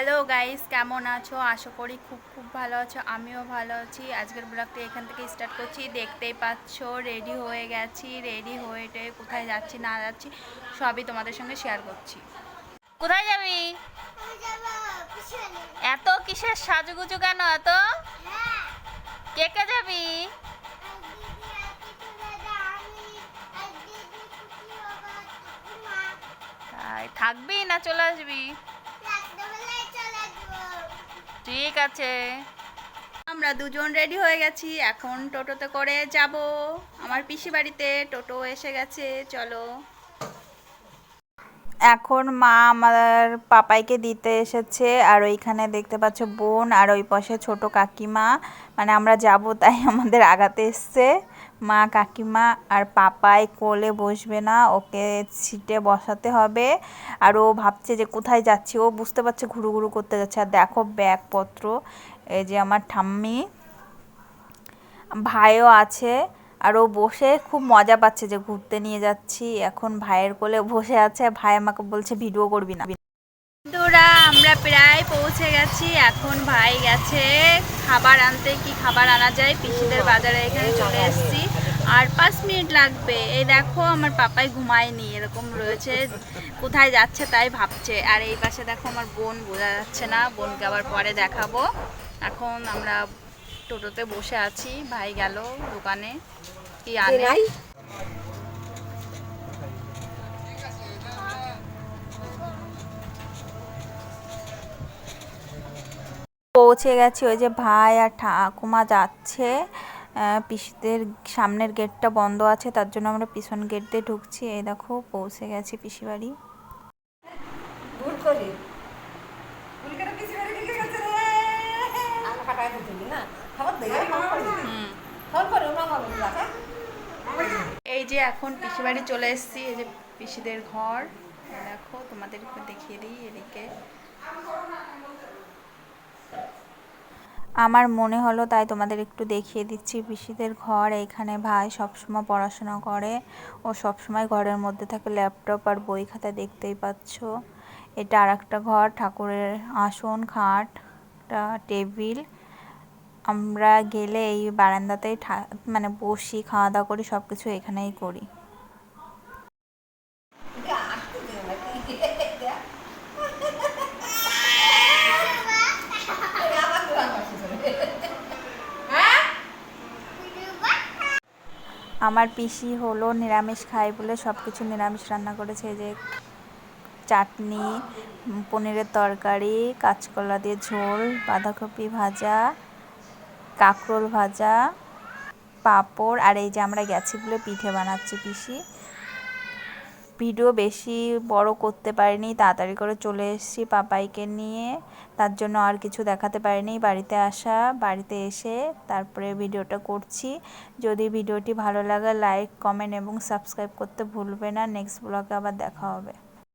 Hello guys, কেমন আছো? আশা করি খুব ভালো আছো। আমিও ভালো আছি। আজকের ব্লগটা এখান থেকে স্টার্ট করছি। দেখতেই পাচ্ছো রেডি হয়ে গেছি। রেডি হয়ে কোথায় যাচ্ছি না যাচ্ছি সবই তোমাদের সঙ্গে শেয়ার করছি। কোথায় যাবি? এত কিসের সাজুগুজু কেন এত? কে কে যাবি? থাকবি না চলে আসবি? ঠিক আছে, আমরা দুজন রেডি হয়ে গেছি। এখন টোটোতে করে যাব আমার পিসি বাড়িতে। টোটো এসে গেছে, চলো। এখন মা আমার পাপাইকে দিতে এসেছে, আর ওইখানে দেখতে পাচ্ছ বোন, আর ওই পাশে ছোট কাকিমা। মানে আমরা যাব তাই আমাদের আগাতে এসছে মা কাকিমা। আর পাপাই কোলে বসবে না, ওকে সিটে বসাতে হবে। আর ও ভাবছে যে কোথায় যাচ্ছি, ও বুঝতে পারছে ঘুরু ঘুরু করতে যাচ্ছে। আর দেখো ব্যাগপত্র, এই যে আমার ঠাম্মি, ভাইও আছে। আর ও বসে খুব মজা পাচ্ছে যে ঘুরতে নিয়ে যাচ্ছি। এখন ভাইয়ের কোলে বসে আছে, ভাই আমাকে বলছে ভিডিও করবি না। বন্ধুরা, আমরা প্রায় পৌঁছে গেছি। এখন ভাই গেছে খাবার আনতে। কি খাবার আনা যায়, পিসিদের বাজারে এখানে চলে এসেছি। আর 5 মিনিট লাগবে। এই দেখো আমার পাপাই ঘুমায়নি, এরকম রয়েছে, কোথায় যাচ্ছে তাই ভাবছে। আর এই পাশে দেখো আমার বোন, বোঝা যাচ্ছে না, বোনকে আবার পরে দেখাবো। এখন আমরা টোটোতে বসে আছি, ভাই গেল দোকানে কি আনে। পৌঁছে গেছি। ওই যে ভাই আর ঠাকুমা যাচ্ছে। পিসিদের সামনের গেটটা বন্ধ আছে, তার জন্য আমরা পিছন গেট দিয়ে ঢুকছি। এই দেখো পৌঁছে গেছি পিসি বাড়ি। এই যে এখন পিসি বাড়ি চলে এসেছি। এই যে পিসিদের ঘর, দেখো তোমাদের একটু দেখিয়ে দিই এদিকে। আমার মনে হলো তাই তোমাদের একটু দেখিয়ে দিচ্ছি পিসিদের ঘর। এইখানে ভাই সবসময় পড়াশোনা করে, ও সবসময় ঘরের মধ্যে থাকে, ল্যাপটপ আর বই খাতা দেখতেই পাচ্ছ। এটা আর একটা ঘর, ঠাকুরের আসন, খাট, টেবিল। আমরা গেলে এই বারান্দাতেই মানে বসি, খাওয়া দাওয়া করি, সব কিছু এখানেই করি। আমার পিসি হলো নিরামিষ খায় বলে সব কিছু নিরামিষ রান্না করেছে। এই যে চাটনি, পনিরের তরকারি, কাঁচকলা দিয়ে ঝোল, বাঁধাকপি ভাজা, কাঁকরোল ভাজা, পাঁপড়। আর এই যে আমরা গেছি বলে পিঠে বানাচ্ছি পিসি। ভিডিও বেশি বড় করতে পারিনি, তাড়াতাড়ি করে চলে এসেছি পাপাইকে নিয়ে, তার জন্য আর কিছু দেখাতে পারিনি। বাড়িতে আসা, বাড়িতে এসে তারপরে ভিডিওটা করছি। যদি ভিডিওটি ভালো লাগে লাইক, কমেন্ট এবং সাবস্ক্রাইব করতে ভুলবে না। নেক্সট ব্লগে আবার দেখা হবে।